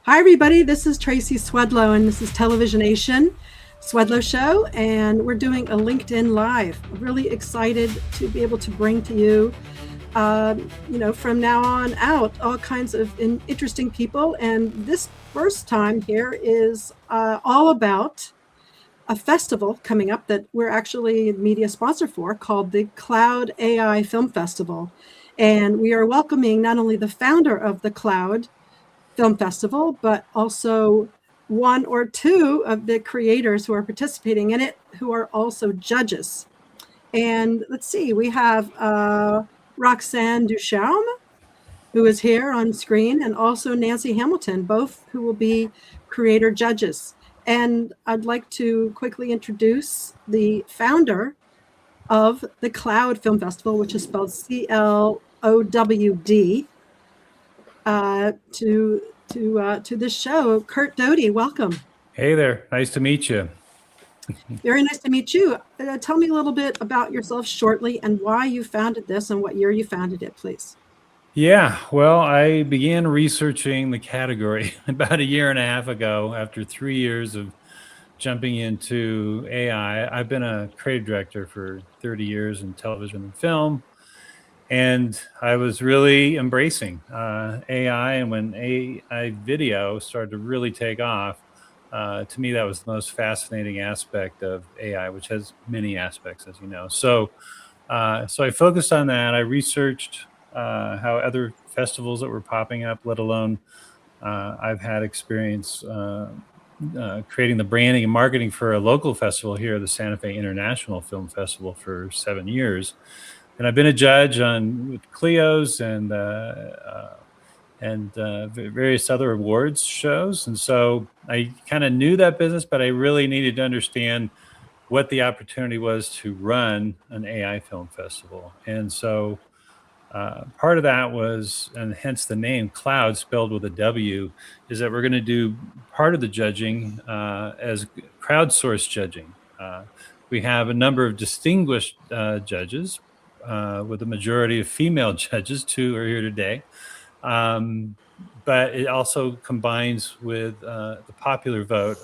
Hi, everybody. This is Tracy Swedlow, and this is Televisionation, Swedlow Show, and we're doing a LinkedIn Live. I'm really excited to be able to bring to you, from now on out, all kinds of interesting people. And this first time here is all about a festival coming up that we're actually media sponsor for, called the CLOWD AI Film Festival. And we are welcoming not only the founder of the CLOWD Film Festival, but also one or two of the creators who are participating in it, who are also judges. And let's see, we have Roxanne Ducharme, who is here on screen, and also Nancy Hamilton, both who will be creator judges. And I'd like to quickly introduce the founder of the CLOWD Film Festival, which is spelled CLOWD, to this show. Curt Doty, welcome. Hey there, nice to meet you. Very nice to meet you. Tell me a little bit about yourself shortly and why you founded this and what year you founded it, please. Yeah, well, I began researching the category about a year and a half ago after 3 years of jumping into AI. I've been a creative director for 30 years in television and film, and I was really embracing AI. And when AI video started to really take off, to me, that was the most fascinating aspect of AI, which has many aspects, as you know. So I focused on that. I researched how other festivals that were popping up, let alone I've had experience creating the branding and marketing for a local festival here, the Santa Fe International Film Festival, for 7 years. And I've been a judge on with CLEOs and various other awards shows. And so I kind of knew that business, but I really needed to understand what the opportunity was to run an AI film festival. And so part of that was, and hence the name CLOWD, spelled with a W, is that we're going to do part of the judging as crowdsourced judging. We have a number of distinguished judges, with a majority of female judges. 2 are here today. But it also combines with the popular vote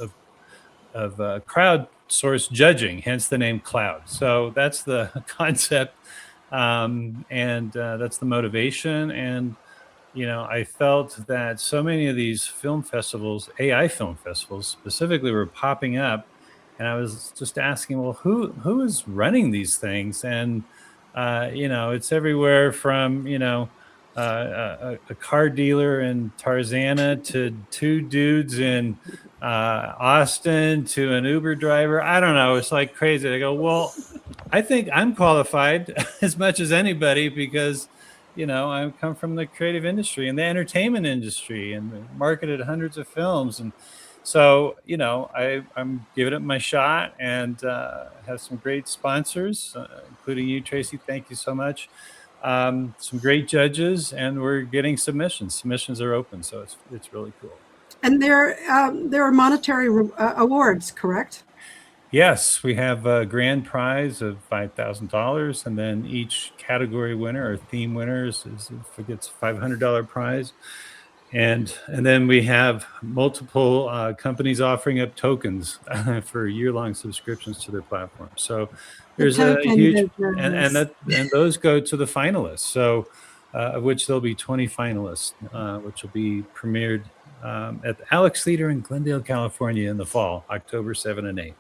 of crowdsourced judging, hence the name CLOWD. So that's the concept, and that's the motivation. And I felt that so many of these film festivals, AI film festivals specifically, were popping up, and I was just asking, well, who is running these things? And it's everywhere from a car dealer in Tarzana to 2 dudes in Austin to an Uber driver. I don't know. It's like crazy. I go, well, I think I'm qualified as much as anybody because, I come from the creative industry and the entertainment industry and marketed hundreds of films. And so, I'm giving it my shot and have some great sponsors, including you, Tracy. Thank you so much. Some great judges, and we're getting submissions. Submissions are open, so it's really cool. And there are monetary awards, correct? Yes, we have a grand prize of $5,000, and then each category winner or theme winner gets a $500 prize. And then we have multiple companies offering up tokens for year-long subscriptions to their platform. So there's a huge, and those go to the finalists. So of which there'll be 20 finalists, which will be premiered at the Alex Theater in Glendale, California in the fall, October 7 and 8.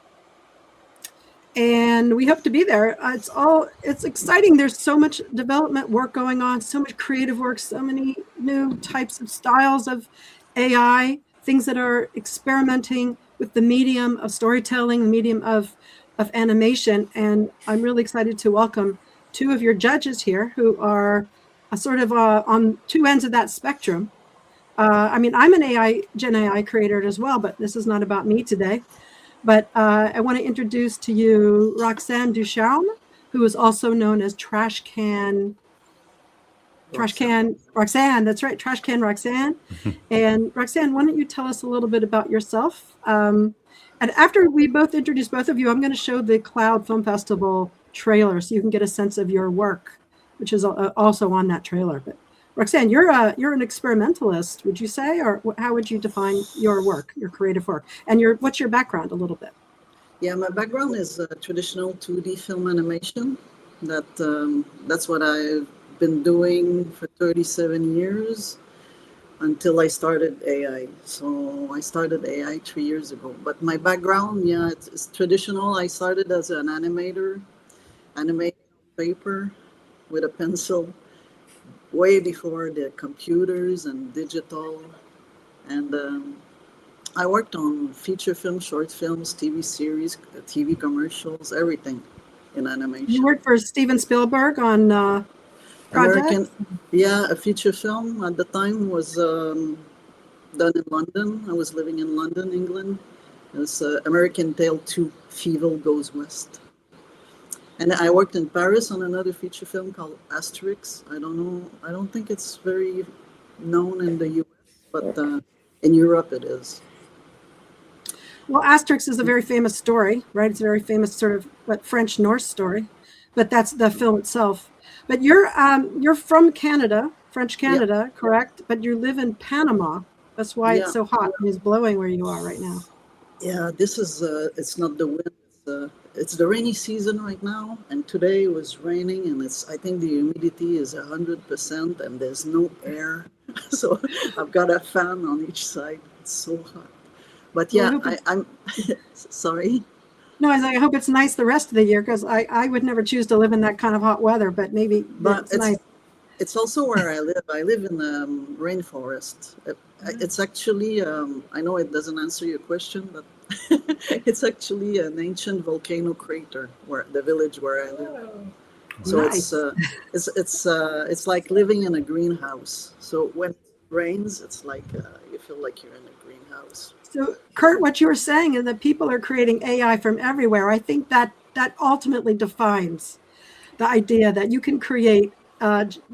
And we hope to be there. It's exciting. There's so much development work going on, so much creative work, so many new types of styles of AI, things that are experimenting with the medium of storytelling, the medium of animation. And I'm really excited to welcome 2 of your judges here who are sort of on 2 ends of that spectrum. I'm an GenAI creator as well, but this is not about me today. But I want to introduce to you Roxanne Ducharme, who is also known as Trash Can Roxanne. That's right, Trash Can Roxanne. And Roxanne, why don't you tell us a little bit about yourself? And after we both introduce both of you, I'm going to show the CLOWD Film Festival trailer so you can get a sense of your work, which is also on that trailer. But Roxanne, you're an experimentalist, would you say, or how would you define your work, your creative work, and what's your background a little bit? Yeah, my background is traditional 2D film animation. That's what I've been doing for 37 years until I started AI. So I started AI 3 years ago. But my background, yeah, it's traditional. I started as an animator, animating on paper with a pencil, way before the computers and digital. And I worked on feature films, short films, TV series, TV commercials, everything in animation. You worked for Steven Spielberg on American, projects? yeah, a feature film at the time was done in London. I was living in London, England. It was American Tale 2, Feeble Goes West. And I worked in Paris on another feature film called Asterix. I don't know, I don't think it's very known in the US, but in Europe it is. Well, Asterix is a very famous story, right? It's a very famous sort of French Norse story, but that's the film itself. But you're from Canada, French Canada, Yeah. correct? But you live in Panama. That's why it's Yeah. so hot and it's blowing where you are right now. Yeah, this is, it's not the wind, it's the rainy season right now. And today it was raining and I think the humidity is 100% and there's no air. So I've got a fan on each side. It's so hot. But yeah, Well, I'm sorry. no, I hope it's nice the rest of the year, because I would never choose to live in that kind of hot weather, but maybe But it's nice. it's also where I live. I live in the rainforest. It's actually, I know it doesn't answer your question, but it's actually an ancient volcano crater where the village where I live. So Nice. it's like living in a greenhouse. So when it rains, it's like you feel like you're in a greenhouse. So, Curt, what you were saying is that people are creating AI from everywhere. I think that ultimately defines the idea that you can create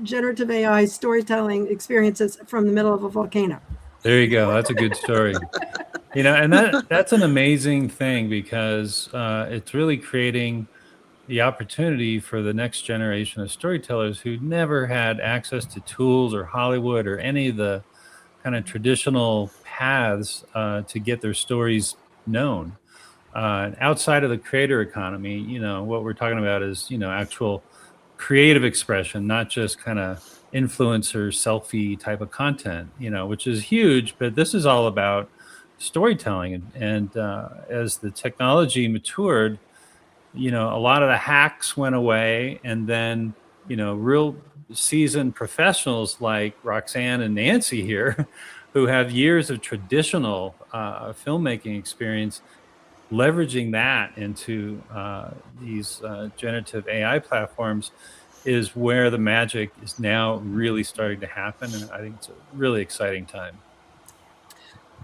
generative AI storytelling experiences from the middle of a volcano. There you go. That's a good story. And that's an amazing thing, because it's really creating the opportunity for the next generation of storytellers who never had access to tools or Hollywood or any of the kind of traditional paths to get their stories known. Outside of the creator economy, what we're talking about is, actual creative expression, not just kind of influencer selfie type of content, which is huge. But this is all about storytelling. And as the technology matured, a lot of the hacks went away. And then, real seasoned professionals like Roxanne and Nancy here, who have years of traditional filmmaking experience, leveraging that into these generative AI platforms, is where the magic is now really starting to happen. And I think it's a really exciting time.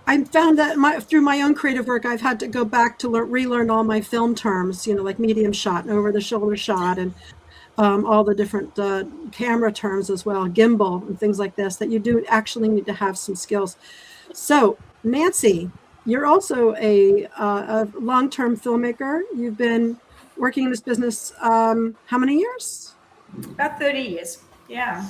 I found that through my own creative work, I've had to go back to relearn all my film terms, like medium shot and over the shoulder shot, and all the different camera terms as well, gimbal and things like this, that you do actually need to have some skills. So, Nancy, you're also a long-term filmmaker. You've been working in this business how many years? About 30 years. Yeah.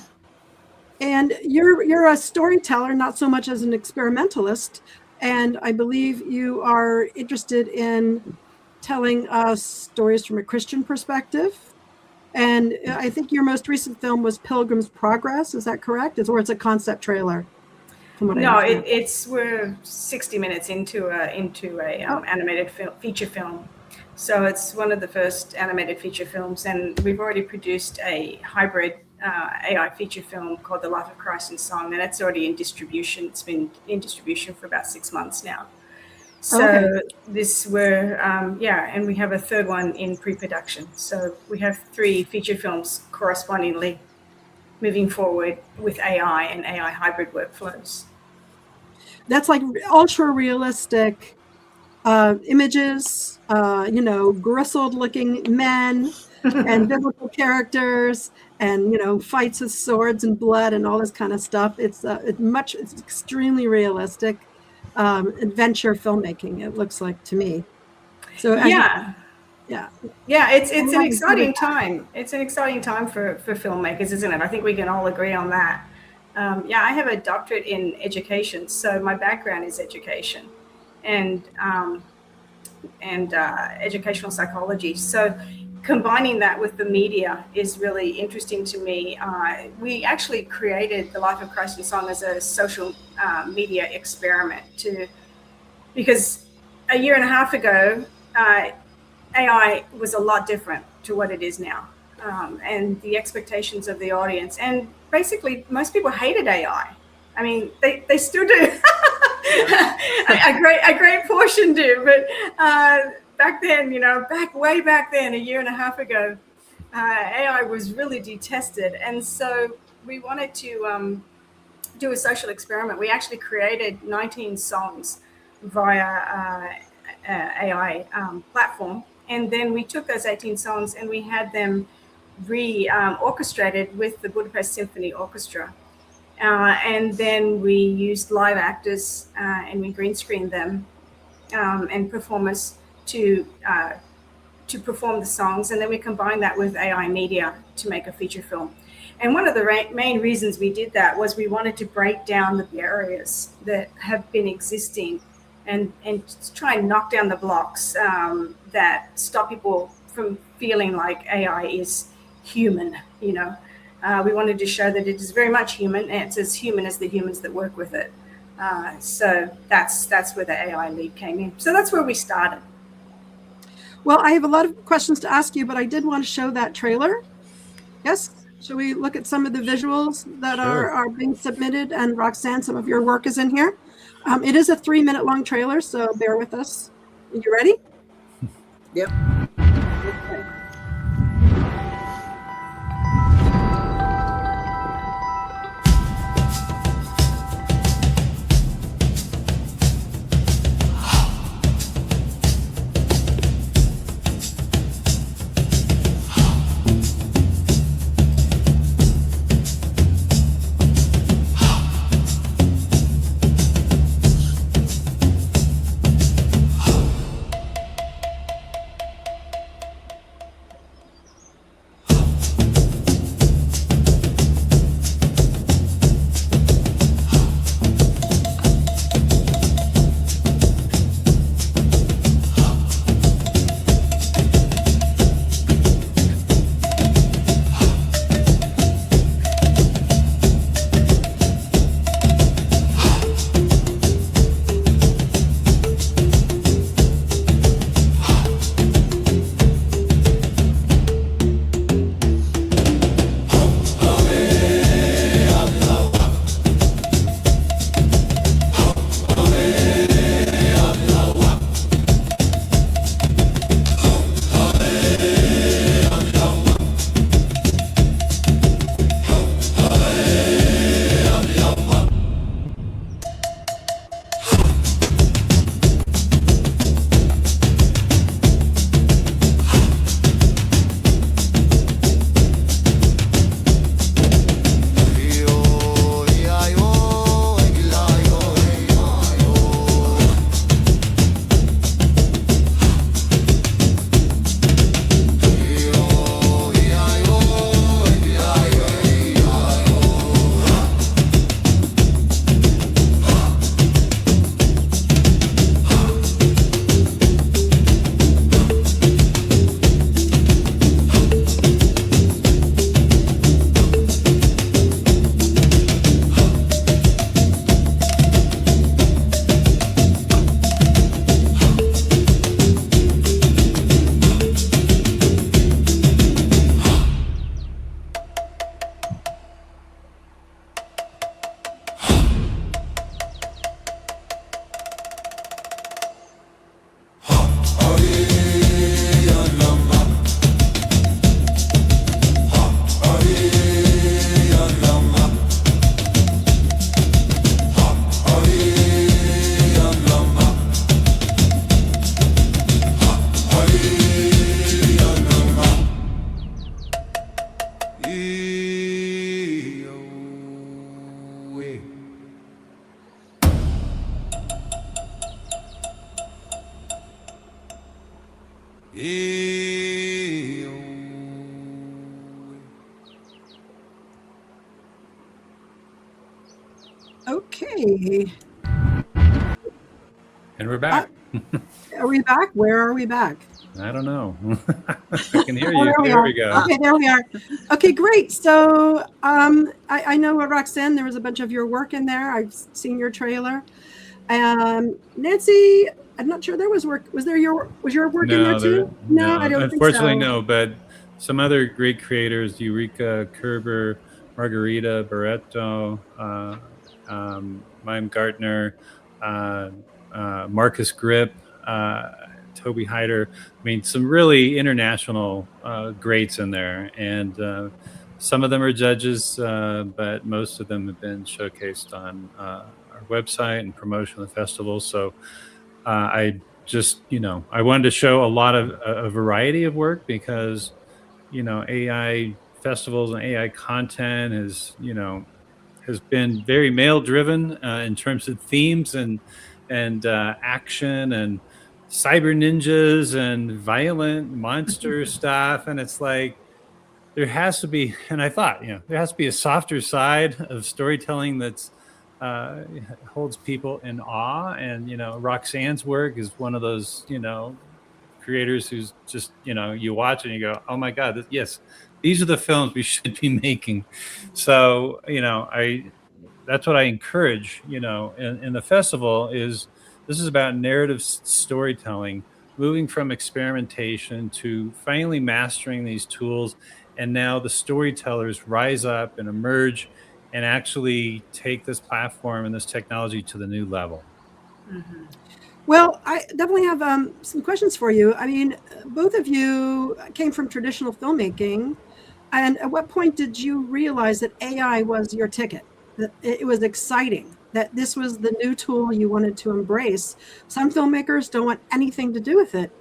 And you're a storyteller, not so much as an experimentalist. And I believe you are interested in telling us stories from a Christian perspective. And I think your most recent film was Pilgrim's Progress. Is that correct? Or it's a concept trailer? No, we're 60 minutes into a animated feature film. So it's one of the first animated feature films, and we've already produced a hybrid AI feature film called The Life of Christ in Song, and it's already in distribution. It's been in distribution for about 6 months now. So and we have a third one in pre-production. So we have 3 feature films correspondingly moving forward with AI and AI hybrid workflows. That's like ultra realistic images, gristled looking men and biblical characters, and fights with swords and blood and all this kind of stuff. It's extremely realistic adventure filmmaking, it looks like to me. So it's an exciting time. It's an exciting time for filmmakers, isn't it? I think we can all agree on that. Yeah, I have a doctorate in education, so my background is education and educational psychology. So combining that with the media is really interesting to me. We actually created The Life of Christ in Song as a social media experiment because a year and a half ago, AI was a lot different to what it is now. And the expectations of the audience. And basically, most people hated AI. I mean, they still do. a great portion do. But back then, way back then, a year and a half ago, AI was really detested. And so we wanted to do a social experiment. We actually created 19 songs via AI platform. And then we took those 18 songs and we had them orchestrated with the Budapest Symphony Orchestra. And then we used live actors and we green screened them and performers to perform the songs. And then we combined that with AI media to make a feature film. And one of the main reasons we did that was we wanted to break down the barriers that have been existing and try and knock down the blocks that stop people from feeling like AI is human. We wanted to show that it is very much human, and it's as human as the humans that work with it. So that's where the AI lead came in. So that's where we started. Well, I have a lot of questions to ask you, but I did want to show that trailer. Yes? Shall we look at some of the visuals that are being submitted? And Roxanne, some of your work is in here. It is a 3-minute long trailer, so bear with us. Are you ready? Yep. Okay. Okay. And we're back. Are we back? Where are we back? I don't know. I can hear Oh, you. there We go. Okay, there we are. Okay, great. So I know Roxanne, there was a bunch of your work in there. I've seen your trailer. Nancy, I'm not sure there was work. Was your work in there too? No, I don't Unfortunately, think so. no. But some other great creators: Eureka Kerber, Margarita Barreto, Mime Gartner, Marcus Grip, Toby Hyder. I mean, some really international greats in there, and some of them are judges, but most of them have been showcased on our website and promotion of the festival. So I just, I wanted to show a lot of a variety of work because, AI festivals and AI content has been very male driven in terms of themes and action and cyber ninjas and violent monster stuff. And it's like, there has to be, and I thought, there has to be a softer side of storytelling that's holds people in awe. And, Roxanne's work is one of those, creators who's just, you watch and you go, oh my God, yes, these are the films we should be making. So, that's what I encourage, in the festival is this is about narrative storytelling, moving from experimentation to finally mastering these tools. And now the storytellers rise up and emerge and actually take this platform and this technology to the new level. Mm-hmm. Well, I definitely have some questions for you. I mean, both of you came from traditional filmmaking. And at what point did you realize that AI was your ticket? That it was exciting, that this was the new tool you wanted to embrace? Some filmmakers don't want anything to do with it.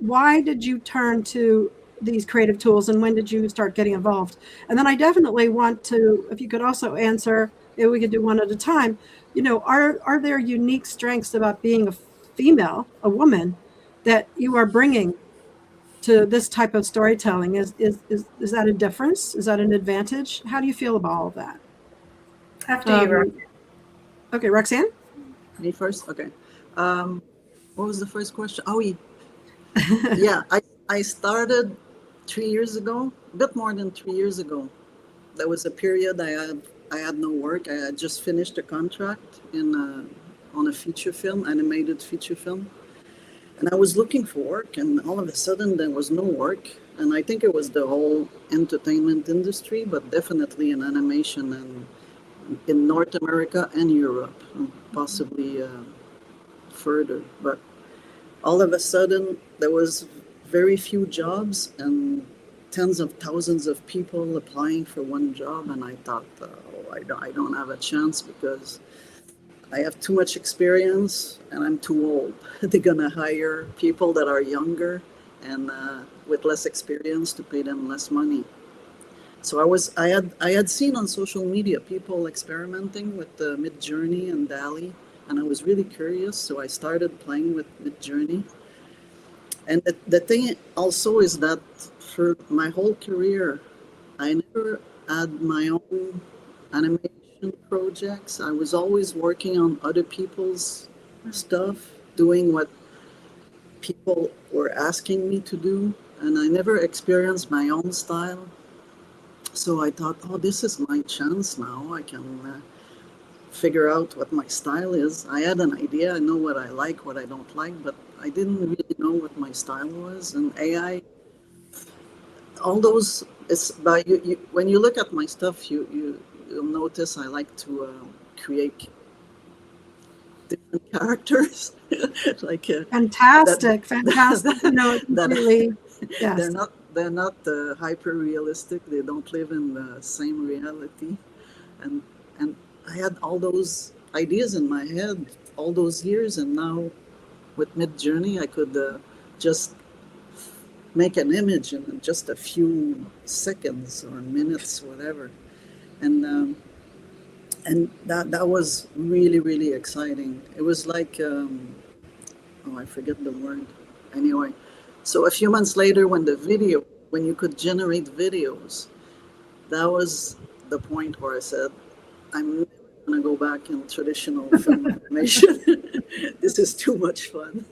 Why did you turn to these creative tools, and when did you start getting involved? And then I definitely want to, if you could also answer, maybe we could do one at a time, are there unique strengths about being a female, a woman, that you are bringing to this type of storytelling? Is that a difference? Is that an advantage? How do you feel about all of that? After you, Roxanne. Okay, Roxanne? Me first? Okay. What was the first question? Oh, yeah. I started 3 years ago, a bit more than 3 years ago. There was a period I had no work. I had just finished a contract on a feature film, animated feature film. And I was looking for work, and all of a sudden there was no work. And I think it was the whole entertainment industry, but definitely in animation and in North America and Europe, and possibly further. But all of a sudden there was very few jobs and tens of thousands of people applying for one job. And I thought, I don't have a chance because I have too much experience and I'm too old. They're gonna hire people that are younger and with less experience to pay them less money. So I had seen on social media people experimenting with the Midjourney and DALL-E, and I was really curious. So I started playing with Midjourney. And the thing also is that for my whole career, I never had my own animation projects. I was always working on other people's stuff, doing what people were asking me to do, and I never experienced my own style. So I thought, this is my chance now. I can figure out what my style is. I had an idea. I know what I like, what I don't like, but I didn't really know what my style was. And AI, all those, it's by you when you look at my stuff, you'll notice I like to create different characters. Like fantastic. Really, yes. They're not hyper realistic. They don't live in the same reality, and I had all those ideas in my head all those years, and now with Midjourney I could just make an image in just a few seconds or minutes, whatever, and that was really exciting. It was like I forget the word. Anyway, so a few months later, when you could generate videos, that was the point where I said, I'm never want to go back in traditional film animation. This is too much fun.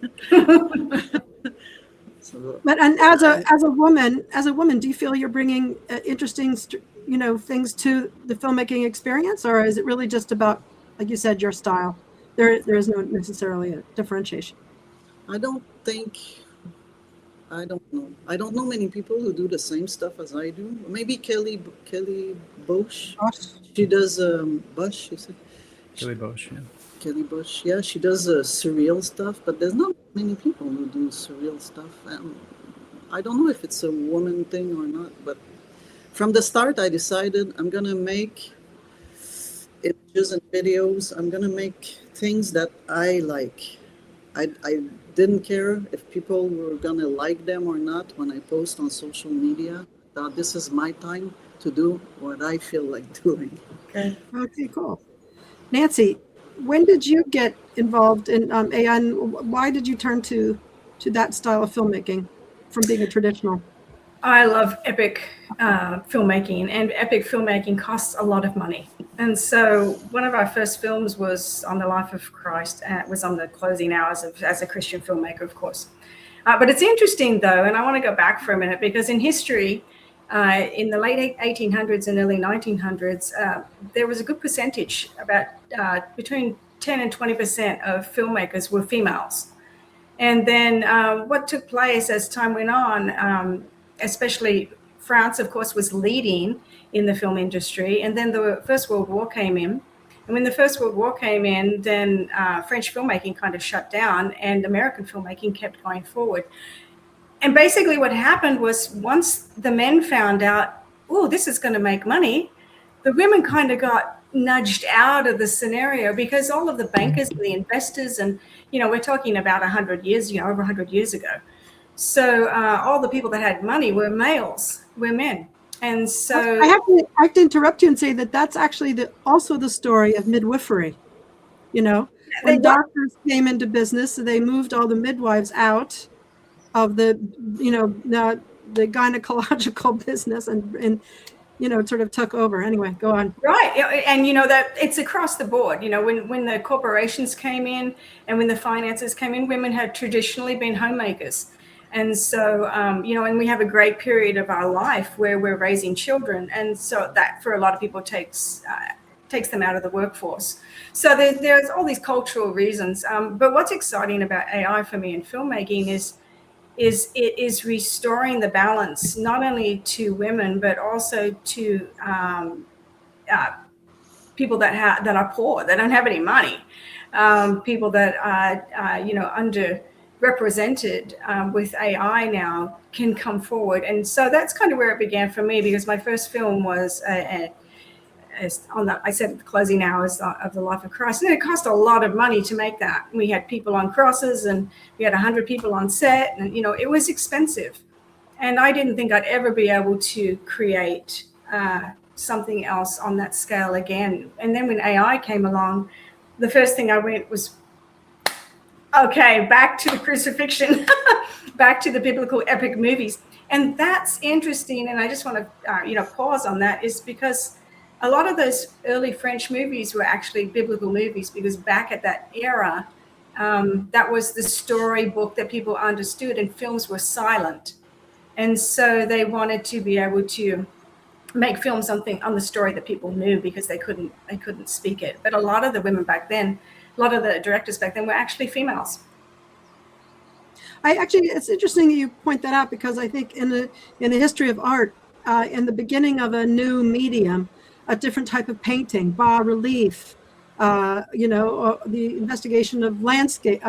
So, But and as a woman, do you feel you're bringing interesting, things to the filmmaking experience, or is it really just about, like you said, your style? There is no necessarily a differentiation. I don't know. I don't know many people who do the same stuff as I do. Maybe Kelly Bosch. She does Bush. You said Kelly Bosch, yeah. Kelly Bush. Yeah, she does surreal stuff, but there's not many people who do surreal stuff. I don't know if it's a woman thing or not, but from the start, I decided I'm gonna make images and videos. I'm gonna make things that I like. I didn't care if people were gonna like them or not when I post on social media. I thought this is my time to do what I feel like doing. Okay, cool. Nancy, when did you get involved in AI, and why did you turn to that style of filmmaking from being a traditional? I love epic filmmaking, and epic filmmaking costs a lot of money. And so one of our first films was on the life of Christ, and it was on the closing hours as a Christian filmmaker, of course. But it's interesting, though, and I want to go back for a minute, because in history, in the late 1800s and early 1900s, there was a good percentage, about between 10 and 20% of filmmakers were females. And then what took place as time went on, especially France, of course, was leading in the film industry. And then the First World War came in. And when the First World War came in, then French filmmaking kind of shut down and American filmmaking kept going forward. And basically what happened was, once the men found out, oh, this is going to make money, the women kind of got nudged out of the scenario, because all of the bankers and the investors, and, we're talking about 100 years, over 100 years ago. So all the people that had money were males, were men. And so I have to interrupt you and say that that's actually also the story of midwifery. When doctors came into business, they moved all the midwives out of the gynecological business and sort of took over. Anyway, go on. Right. And that it's across the board. When the corporations came in and when the finances came in, women had traditionally been homemakers. And so, and we have a great period of our life where we're raising children. And so that, for a lot of people, takes them out of the workforce. So there's all these cultural reasons. But what's exciting about AI for me in filmmaking is it is restoring the balance, not only to women, but also to people that are poor, that don't have any money, people that are, underrepresented with AI now can come forward. And so that's kind of where it began for me, because my first film was I said, the closing hours of the life of Christ. And it cost a lot of money to make that. We had people on crosses and we had 100 people on set, and, it was expensive. And I didn't think I'd ever be able to create something else on that scale again. And then when AI came along, the first thing I went was, okay, back to the crucifixion, back to the biblical epic movies. And that's interesting. And I just want to, pause on that, is because a lot of those early French movies were actually biblical movies, because back at that era, that was the storybook that people understood, and films were silent. And so they wanted to be able to make films on the story that people knew, because they couldn't speak it. But a lot of the women back then, a lot of the directors back then were actually females. It's interesting that you point that out, because I think in the history of art, in the beginning of a new medium, a different type of painting, bas relief, the investigation of landscape,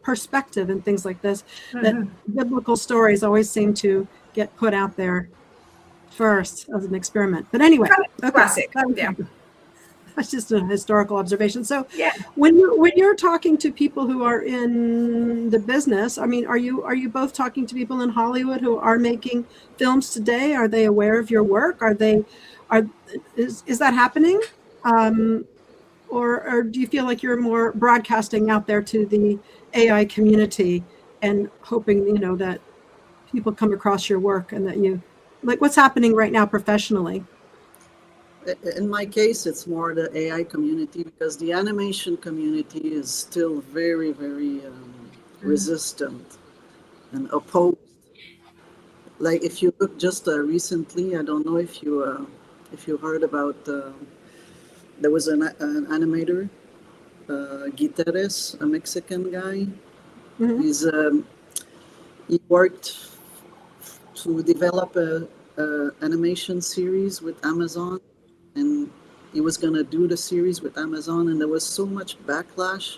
perspective and things like this, that biblical stories always seem to get put out there first as an experiment. But anyway, classic. Yeah. That's just a historical observation. So yeah. when you're talking to people who are in the business, are you both talking to people in Hollywood who are making films today? Are they aware of your work? Is that happening? Or do you feel like you're more broadcasting out there to the AI community and hoping, that people come across your work, and that what's happening right now professionally? In my case, it's more the AI community, because the animation community is still very, very resistant and opposed. Like if you look just recently, I don't know if you heard about, there was an animator, Guiterres, a Mexican guy. Mhm. He worked to develop a animation series with Amazon, and he was going to do the series with Amazon, and there was so much backlash.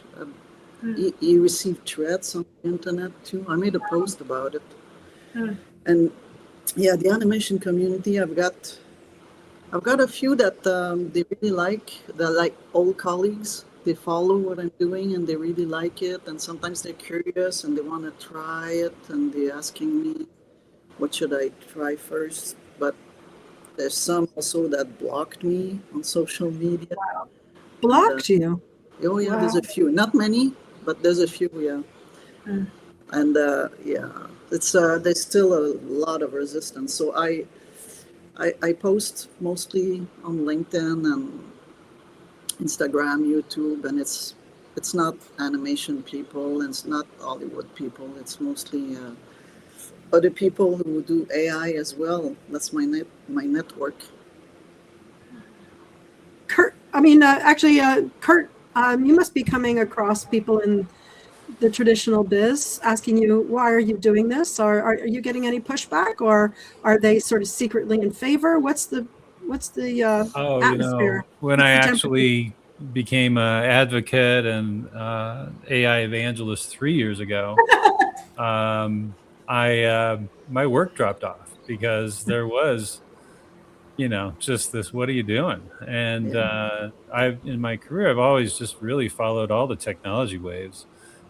He received threats on the internet too. I made a post about it. And yeah, the animation community, I've got a few that they really like. They're like old colleagues. They follow what I'm doing and they really like it. And sometimes they're curious and they want to try it, and they're asking me, what should I try first? But there's some also that blocked me on social media. Blocked you. Oh yeah, there's Wow. a few. Not many, but there's a few, yeah. And yeah, it's there's still a lot of resistance. So I post mostly on LinkedIn and Instagram, YouTube, and it's not animation people, and it's not Hollywood people. It's mostly other people who do AI as well. That's my network. Curt, Curt, you must be coming across people in the traditional biz asking you, why are you doing this? Or are you getting any pushback, or are they sort of secretly in favor? What's the Oh, atmosphere? when What's I the temperature? actually became an advocate and AI evangelist 3 years ago, my work dropped off because there was, just this, what are you doing? And in my career, I've always just really followed all the technology waves.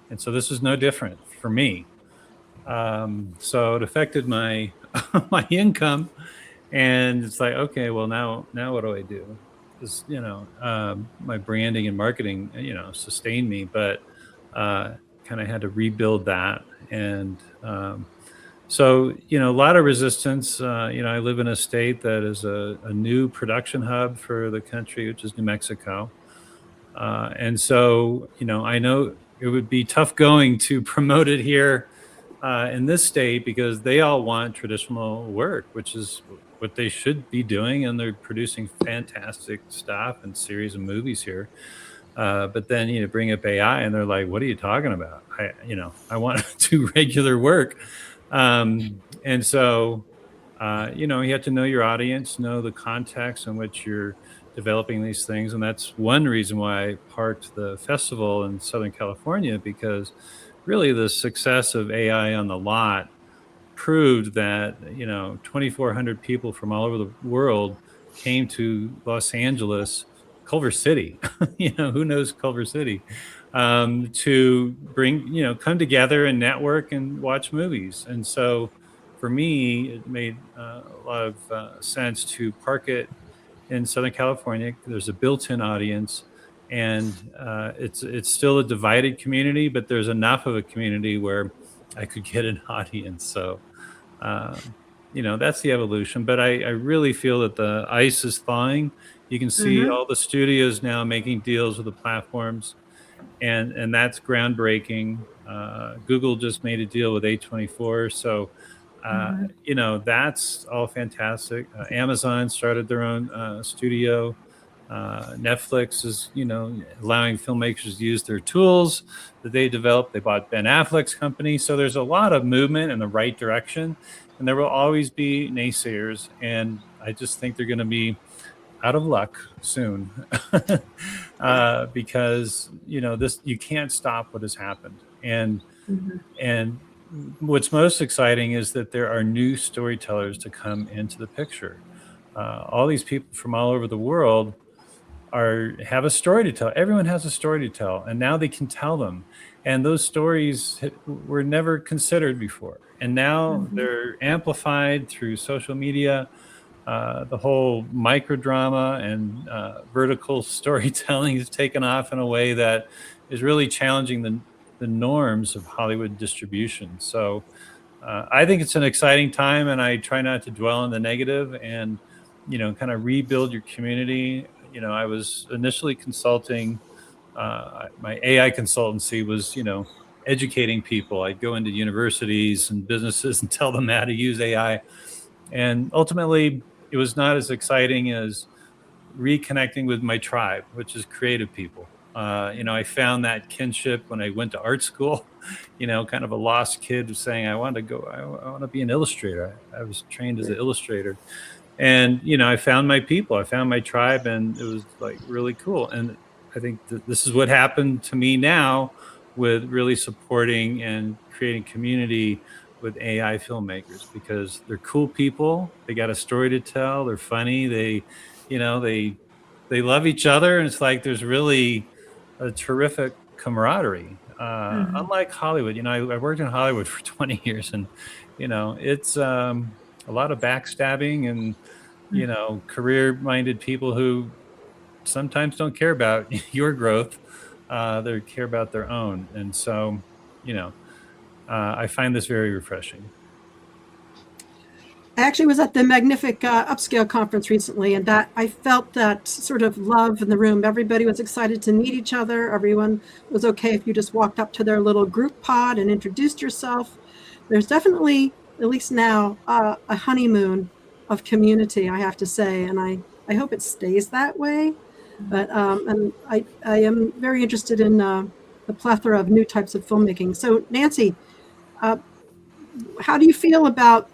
And so this was no different for me. So it affected my my income, and it's like, okay, well, now what do I do? Because my branding and marketing sustained me, but kind of had to rebuild that. And so a lot of resistance. I live in a state that is a new production hub for the country, which is New Mexico. And so I know it would be tough going to promote it here in this state, because they all want traditional work, which is what they should be doing, and they're producing fantastic stuff and series of movies here. But then bring up AI, and they're like, "What are you talking about? I want to do regular work." And so you have to know your audience, know the context in which you're developing these things, and that's one reason why I parked the festival in Southern California, because really the success of AI on the lot proved that 2,400 people from all over the world came to Los Angeles, Culver City. Who knows Culver City? To bring come together and network and watch movies. And so for me, it made a lot of sense to park it in Southern California. There's a built-in audience, and it's still a divided community, but there's enough of a community where I could get an audience. So that's the evolution. But I really feel that the ice is thawing. You can see all the studios now making deals with the platforms, and that's groundbreaking. Google just made a deal with A24, so that's all fantastic. Amazon started their own studio. Netflix is allowing filmmakers to use their tools that they developed. They bought Ben Affleck's company, so there's a lot of movement in the right direction, and there will always be naysayers, and I just think they're going to be out of luck soon. Because this, you can't stop what has happened. And what's most exciting is that there are new storytellers to come into the picture. All these people from all over the world have a story to tell. Everyone has a story to tell, and now they can tell them. And those stories were never considered before, and now they're amplified through social media. The whole microdrama and vertical storytelling has taken off in a way that is really challenging the norms of Hollywood distribution. So I think it's an exciting time, and I try not to dwell on the negative. And kind of rebuild your community. I was initially consulting. My AI consultancy was, educating people. I'd go into universities and businesses and tell them how to use AI. And ultimately, it was not as exciting as reconnecting with my tribe, which is creative people. I found that kinship when I went to art school, kind of a lost kid saying, I want to be an illustrator. I was trained as an illustrator. And, I found my people, I found my tribe, and it was like really cool. And I think that this is what happened to me now with really supporting and creating community with AI filmmakers, because they're cool people. They got a story to tell. They're funny. They love each other. And it's like, there's really a terrific camaraderie. Unlike Hollywood, I worked in Hollywood for 20 years, and, it's a lot of backstabbing and, career-minded people who sometimes don't care about your growth. They care about their own. And so, I find this very refreshing. I actually was at the Magnific Upscale conference recently, and that I felt that sort of love in the room. Everybody was excited to meet each other. Everyone was okay if you just walked up to their little group pod and introduced yourself. There's definitely, at least now, a honeymoon of community, I have to say, and I hope it stays that way. But and I am very interested in the plethora of new types of filmmaking. So Nancy, how do you feel about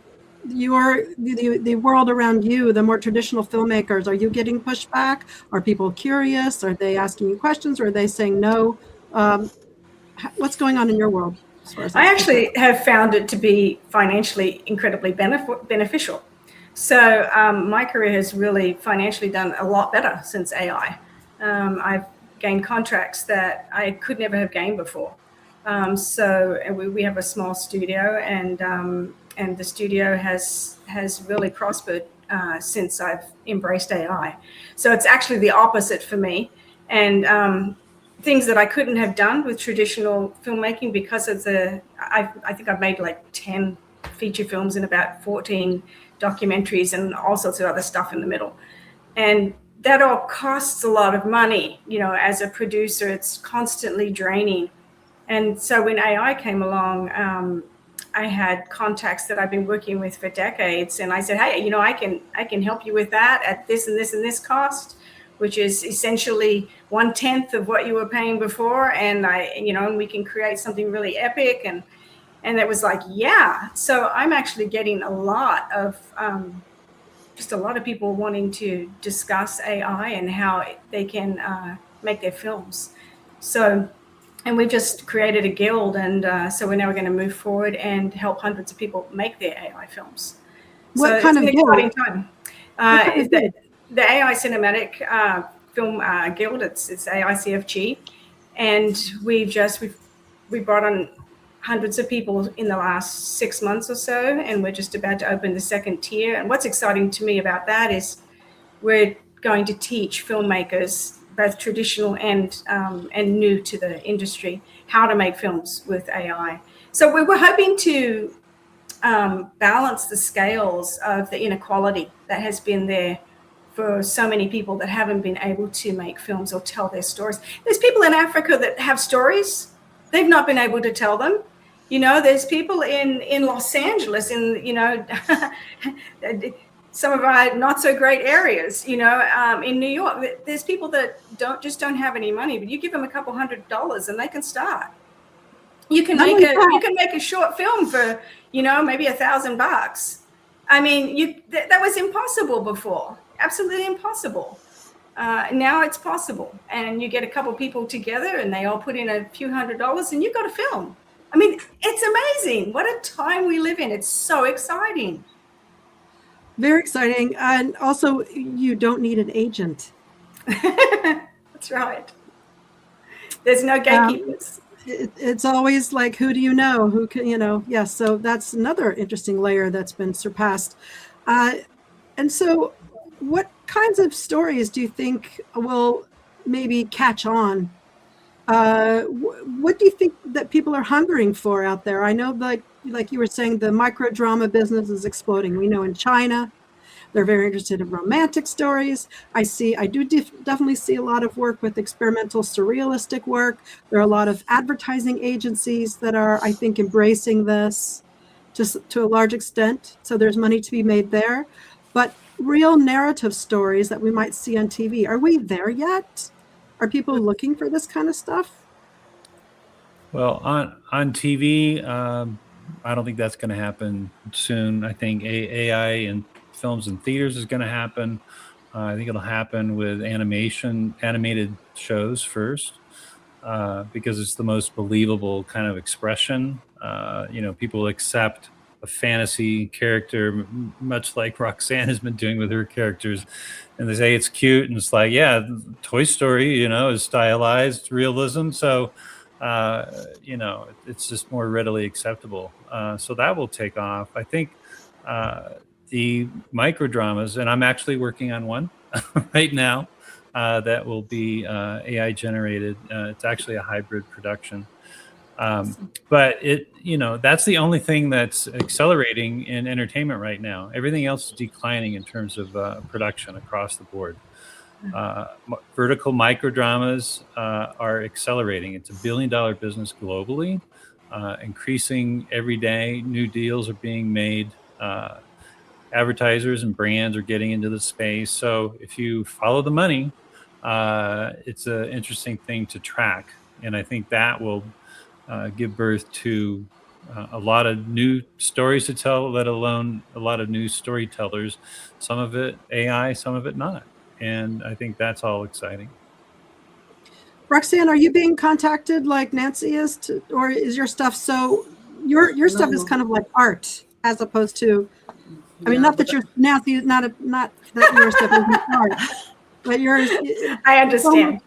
the world around you, the more traditional filmmakers? Are you getting pushback? Are people curious? Are they asking you questions, or are they saying no? What's going on in your world? As far as I actually have found it to be financially incredibly beneficial. So my career has really financially done a lot better since AI. I've gained contracts that I could never have gained before. So we have a small studio, and the studio has really prospered since I've embraced AI. So it's actually the opposite for me. And things that I couldn't have done with traditional filmmaking because of I think I've made like 10 feature films and about 14 documentaries and all sorts of other stuff in the middle. And that all costs a lot of money. As a producer, it's constantly draining. And so when AI came along, I had contacts that I've been working with for decades, and I said, hey, I can help you with that at this and this and this cost, which is essentially 1/10 of what you were paying before, and and we can create something really epic. And it was like, yeah. So I'm actually getting a lot of just a lot of people wanting to discuss AI and how they can make their films. So. And we've just created a guild, and so we're now going to move forward and help hundreds of people make their AI films. What kind of guild? Exciting time. The AI Cinematic Film Guild. It's AICFG, and we brought on hundreds of people in the last 6 months or so, and we're just about to open the second tier. And what's exciting to me about that is we're going to teach filmmakers, both traditional and new to the industry, how to make films with AI. So we were hoping to balance the scales of the inequality that has been there for so many people that haven't been able to make films or tell their stories. There's people in Africa that have stories. They've not been able to tell them. There's people in Los Angeles, some of our not so great areas, in New York. There's people that don't have any money, but you give them a couple $100 and they can start. You can make a short film for, maybe $1,000. I mean, that was impossible before. Absolutely impossible. Now it's possible, and you get a couple people together and they all put in a few $100s and you've got a film. I mean, it's amazing. What a time we live in. It's so exciting. Very exciting. And also, you don't need an agent. That's right. There's no gatekeepers. It's always like, who do you know? Who can, yes. So that's another interesting layer that's been surpassed. And so what kinds of stories do you think will maybe catch on? What do you think that people are hungering for out there? I know, like you were saying, the micro drama business is exploding. We know in China, They're very interested in romantic stories. I do definitely see a lot of work with experimental surrealistic work. There are a lot of advertising agencies that are, I think, embracing this just to a large extent. So there's money to be made there. But real narrative stories that we might see on TV, are we there yet? Are people looking for this kind of stuff? Well, on TV, I don't think that's going to happen soon. I think AI in films and theaters is going to happen. I think it'll happen with animated shows first, because it's the most believable kind of expression. People accept a fantasy character, much like Roxanne has been doing with her characters, and they say it's cute, and it's like, yeah, Toy Story, is stylized realism, so it's just more readily acceptable. So that will take off. I think the microdramas, and I'm actually working on one right now, that will be AI generated. It's actually a hybrid production. But that's the only thing that's accelerating in entertainment right now. Everything else is declining in terms of production across the board. Vertical microdramas are accelerating. It's $1 billion business globally, increasing every day. New deals are being made. Advertisers and brands are getting into the space. So if you follow the money, it's an interesting thing to track. And I think that will give birth to a lot of new stories to tell, let alone a lot of new storytellers. Some of it AI, some of it not. And I think that's all exciting. Roxanne, are you being contacted like Nancy is, or is your stuff your stuff is kind of like art as opposed to, I mean, not that your Nancy is not that your stuff is art, but yours. I understand.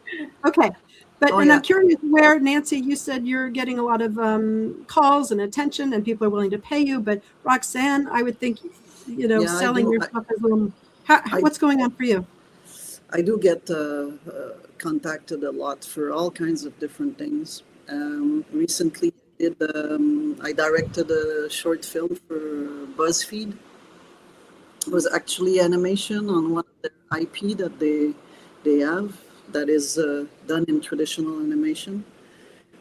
Okay. But I'm curious where, Nancy, you said you're getting a lot of calls and attention and people are willing to pay you. But Roxanne, I would think, selling your stuff as a little, what's going on for you? I do get contacted a lot for all kinds of different things. Recently, I directed a short film for BuzzFeed. It was actually animation on one of their IP that they have that is done in traditional animation.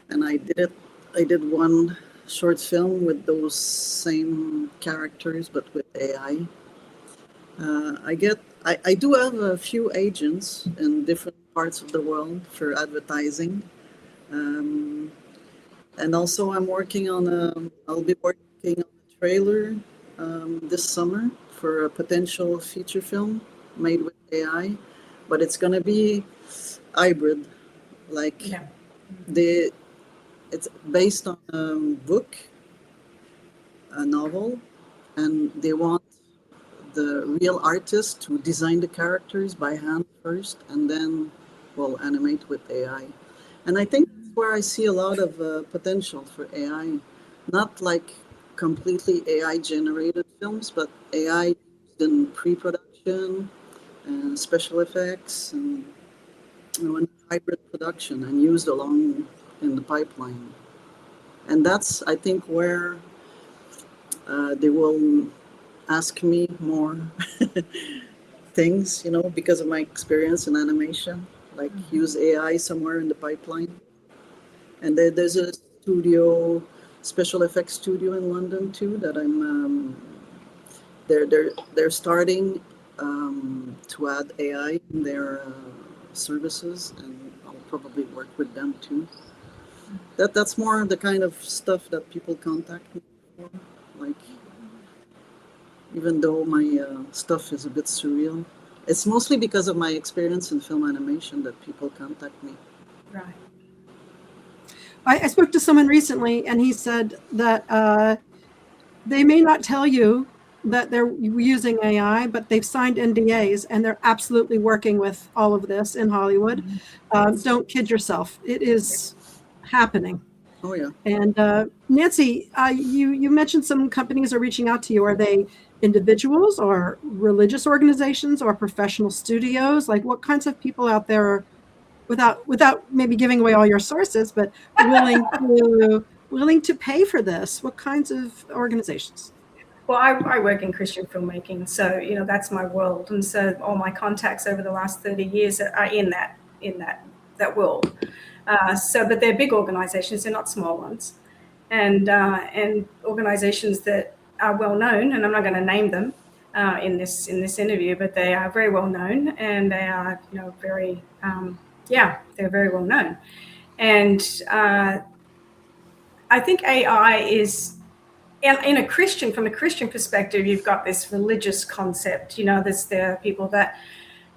And I did one short film with those same characters, but with AI. I do have a few agents in different parts of the world for advertising. And also I'll be working on a trailer this summer for a potential feature film made with AI, but it's going to be hybrid. It's based on a book, a novel, and they want the real artist to design the characters by hand first, and then we'll animate with AI. And I think that's where I see a lot of potential for AI, not like completely AI generated films, but AI in pre-production and special effects and hybrid production and used along in the pipeline. And that's, I think, where they will ask me more things, because of my experience in animation, like use AI somewhere in the pipeline. And there's a special effects studio in London too, that they're starting to add AI in their services, and I'll probably work with them too. That's more the kind of stuff that people contact me for, like, even though my stuff is a bit surreal. It's mostly because of my experience in film animation that people contact me. Right. I spoke to someone recently, and he said that they may not tell you that they're using AI, but they've signed NDAs, and they're absolutely working with all of this in Hollywood. Don't kid yourself. It is happening. Oh, yeah. And Nancy, you mentioned some companies are reaching out to you. Are they individuals or religious organizations or professional studios? Like, what kinds of people out there are, without maybe giving away all your sources, but willing to pay for this? What kinds of organizations? Well, I work in Christian filmmaking, so that's my world, and so all my contacts over the last 30 years are in that world. But they're big organizations; they're not small ones, and organizations that are well known. And I'm not going to name them in this interview, but they are very well known, and they are very they're very well known, and I think AI is. And from a Christian perspective, you've got this religious concept. There are people that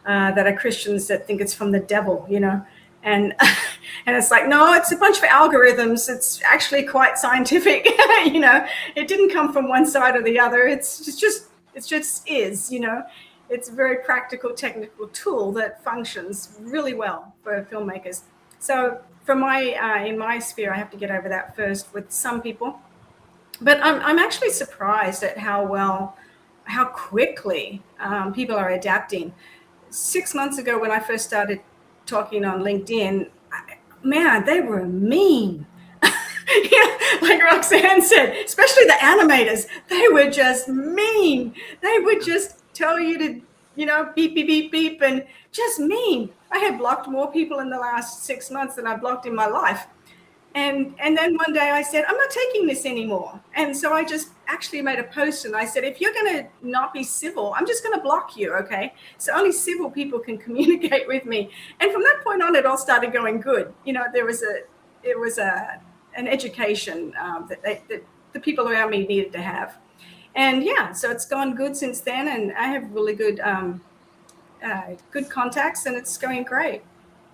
are Christians that think it's from the devil. And and it's like, no, it's a bunch of algorithms. It's actually quite scientific. It didn't come from one side or the other. It just is. It's a very practical, technical tool that functions really well for filmmakers. So in my sphere, I have to get over that first with some people. But I'm actually surprised at how quickly people are adapting. 6 months ago, when I first started talking on LinkedIn, man, they were mean. Like Roxanne said, especially the animators, they were just mean. They would just tell you to, beep, beep, beep, beep, and just mean. I have blocked more people in the last 6 months than I've blocked in my life. And then one day I said, I'm not taking this anymore. And so I just actually made a post and I said, if you're going to not be civil, I'm just going to block you, okay? So only civil people can communicate with me. And from that point on, it all started going good. It was an education that the people around me needed to have. And so it's gone good since then. And I have really good contacts, and it's going great.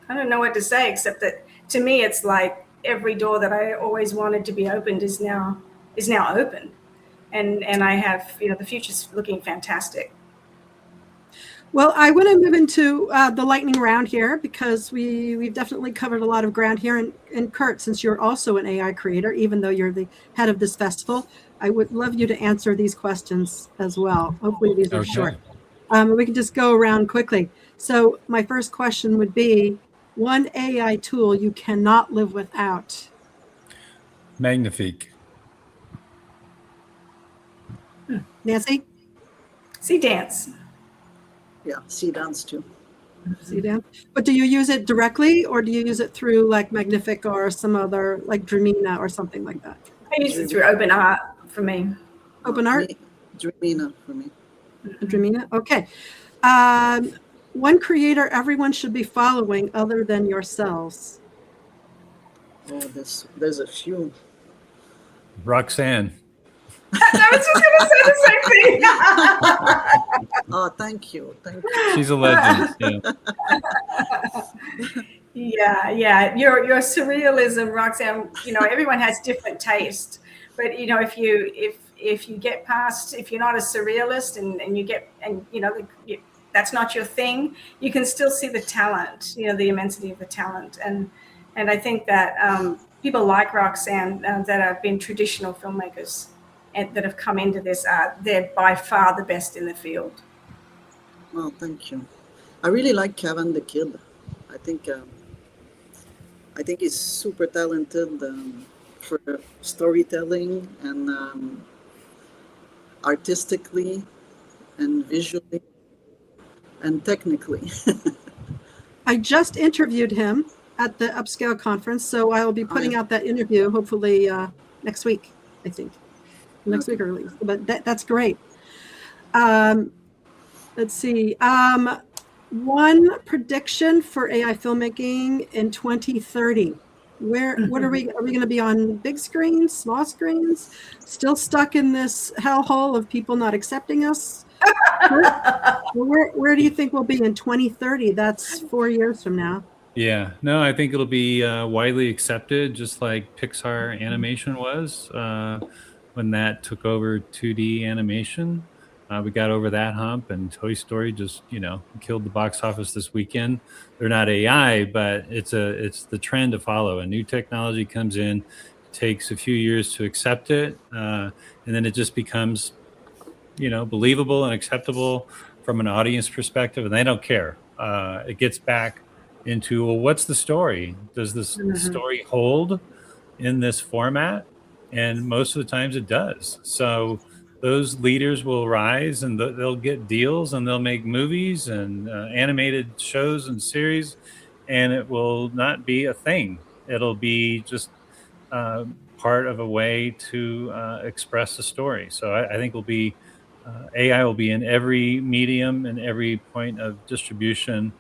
I don't know what to say, except that to me, it's like, every door that I always wanted to be opened is now open, and I have the future's looking fantastic. Well, I want to move into the lightning round here, because we've definitely covered a lot of ground here. And Curt, since you're also an AI creator, even though you're the head of this festival, I would love you to answer these questions as well. Hopefully these are short. We can just go around quickly. So my first question would be, one AI tool you cannot live without. Magnifique. Nancy? C-Dance. Yeah, C-Dance too. C-Dance. But do you use it directly, or do you use it through like Magnifique or some other, like Dreamina or something like that? I use it through OpenArt for me. OpenArt? Dreamina for me. Dreamina? Okay. One creator everyone should be following other than yourselves. Oh, there's a few. Roxanne. I was just going to say the same thing. Oh, thank you. She's a legend. Yeah. Your surrealism, Roxanne. Everyone has different taste, but if you get past, if you're not a surrealist and that's not your thing, you can still see the talent, the immensity of the talent. And I think that people like Roxanne that have been traditional filmmakers and that have come into this, they're by far the best in the field. Oh, thank you. I really like Kevin the Kid. I think he's super talented for storytelling and artistically and visually and technically. I just interviewed him at the Upscale conference, so I will be putting out that interview hopefully next week, I think. Next week early, but that's great. Let's see. One prediction for AI filmmaking in 2030. What are we going to be on? Big screens, small screens? Still stuck in this hellhole of people not accepting us? Where do you think we'll be in 2030? That's 4 years from now. Yeah, no, I think it'll be widely accepted, just like Pixar animation was when that took over 2D animation. We got over that hump, and Toy Story just killed the box office this weekend. They're not AI, but it's the trend to follow. A new technology comes in, takes a few years to accept it, and then it just becomes believable and acceptable from an audience perspective, and they don't care. It gets back into, well, what's the story? Does this story hold in this format? And most of the times it does. So those leaders will rise and they'll get deals and they'll make movies and animated shows and series, and it will not be a thing. It'll be just part of a way to express a story. So I think will be AI will be in every medium and every point of distribution,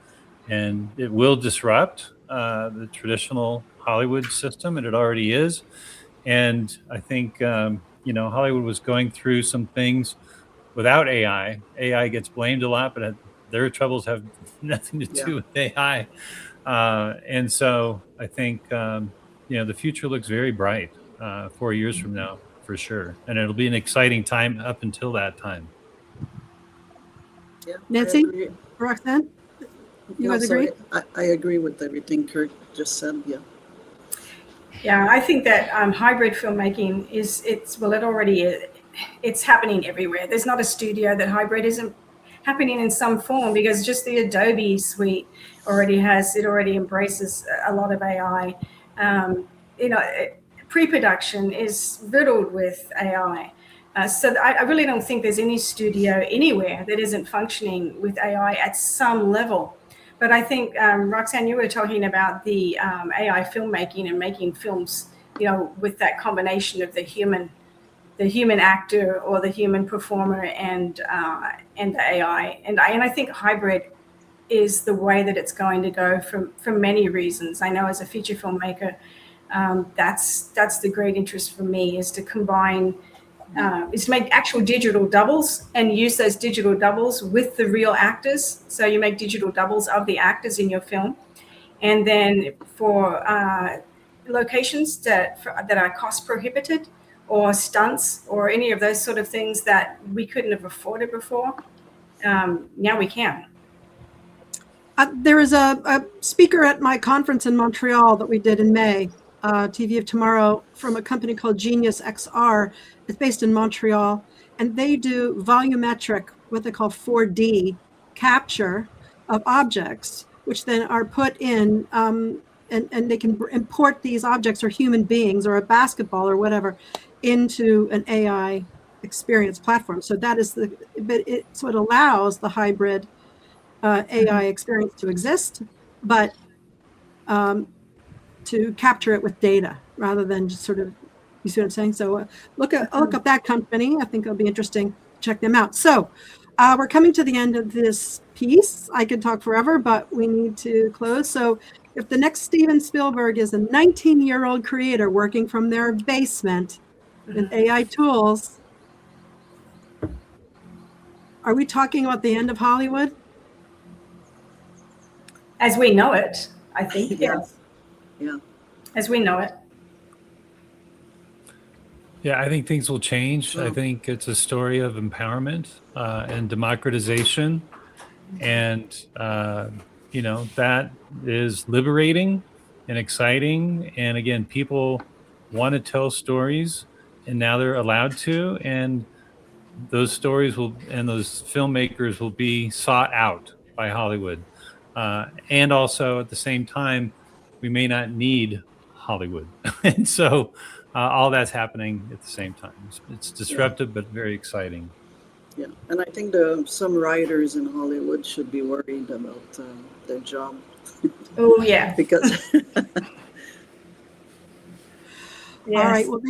and it will disrupt the traditional Hollywood system, and it already is. And I think Hollywood was going through some things without AI. AI gets blamed a lot, but their troubles have nothing to do with AI. And so I think the future looks very bright 4 years from now, for sure. And it'll be an exciting time up until that time. Yeah, Nancy, Roxanne, you guys agree? I agree with everything Curt just said. Yeah. Yeah, I think that hybrid filmmaking it's happening everywhere. There's not a studio that hybrid isn't happening in some form, because just the Adobe suite already embraces a lot of AI. Pre-production is riddled with AI. So I really don't think there's any studio anywhere that isn't functioning with AI at some level. But I think, Roxanne, you were talking about the AI filmmaking and making films, with that combination of the human actor or the human performer and the AI. And I think hybrid is the way that it's going to go for many reasons. I know as a feature filmmaker, that's the great interest for me, is to combine, is to make actual digital doubles and use those digital doubles with the real actors. So you make digital doubles of the actors in your film. And then for locations that are cost prohibited, or stunts, or any of those sort of things that we couldn't have afforded before, now we can. There is a speaker at my conference in Montreal that we did in May, TV of Tomorrow, from a company called Genius XR. It's based in Montreal, and they do volumetric, what they call 4D capture of objects, which then are put in, and they can import these objects, or human beings, or a basketball, or whatever, into an AI experience platform. So that is so it allows the hybrid AI experience to exist, but to capture it with data rather than just sort of, you see what I'm saying? So look up that company. I think it'll be interesting. Check them out. So we're coming to the end of this piece. I could talk forever, but we need to close. So if the next Steven Spielberg is a 19-year-old creator working from their basement with AI tools, are we talking about the end of Hollywood? As we know it, I think, yes. Yeah. As we know it. Yeah, I think things will change. I think it's a story of empowerment and democratization. And, that is liberating and exciting. And again, people want to tell stories, and now they're allowed to. And those stories and those filmmakers will be sought out by Hollywood. And also at the same time, we may not need Hollywood. And so all that's happening at the same time. It's disruptive, but very exciting. Yeah, and I think some writers in Hollywood should be worried about their job. Oh, yeah. Because All right. Well,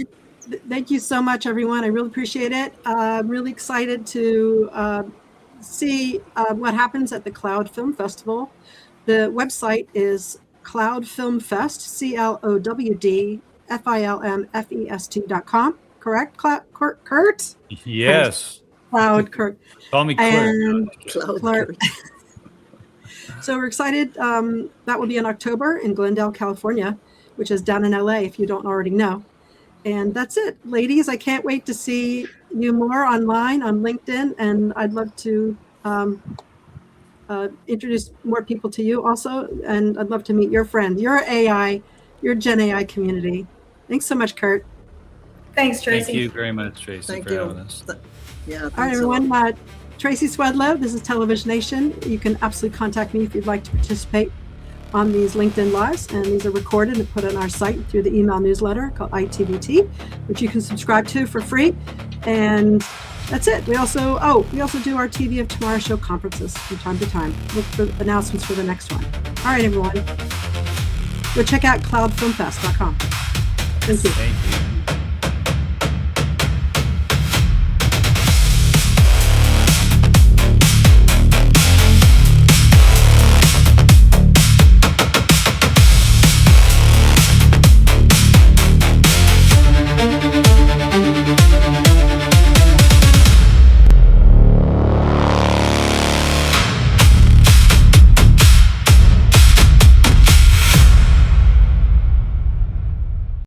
thank you so much, everyone. I really appreciate it. I'm really excited to see what happens at the CLOWD Film Festival. The website is CLOWD FILM FEST, CLOWD FILMFEST.com. Correct, Curt? Yes. CLOWD, Curt. Call me Curt. Cloud. So we're excited. That will be in October in Glendale, California, which is down in LA, if you don't already know. And that's it. Ladies, I can't wait to see you more online on LinkedIn, and I'd love to introduce more people to you also, and I'd love to meet your friends, your GenAI community. Thanks so much, Curt. Thanks, Tracy. Thank you very much, Tracy, Thank for you. having us. Yeah. All right, everyone. Tracy Swedlow, this is Televisionation. You can absolutely contact me if you'd like to participate on these LinkedIn Lives, and these are recorded and put on our site through the email newsletter called ITVT, which you can subscribe to for free. And That's it. We also do our TV of Tomorrow show conferences from time to time. Look for announcements for the next one. All right, everyone. Go check out cloudfilmfest.com. Thank you. Thank you.